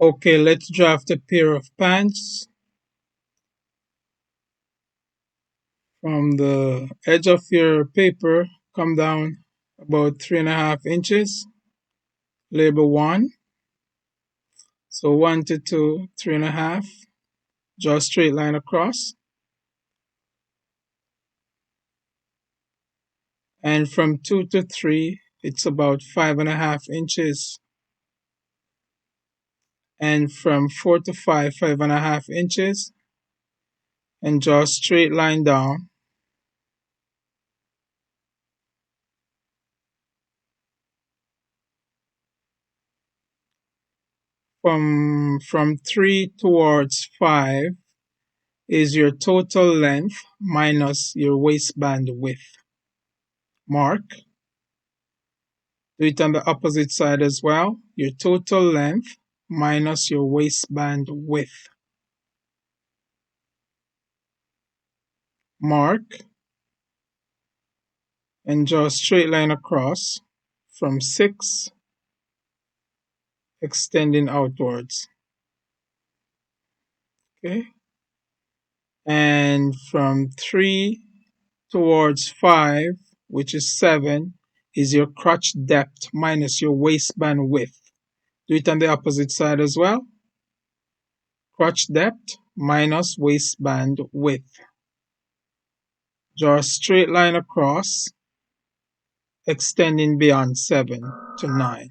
Okay, let's draft a pair of pants. From the edge of your paper, come down about 3.5 inches. Label 1. So 1 to 2, 3.5. Draw a straight line across. And from 2 to 3, it's about 5.5 inches. And from 4 to 5, 5.5 inches. And draw a straight line down. From 3 towards 5 is your total length minus your waistband width. Mark. Do it on the opposite side as well. Your total length minus your waistband width. Mark and draw a straight line across from 6 extending outwards. Okay. And from 3 towards 5, which is 7, is your crotch depth minus your waistband width. Do it on the opposite side as well. Crotch depth minus waistband width. Draw a straight line across, extending beyond 7 to 9.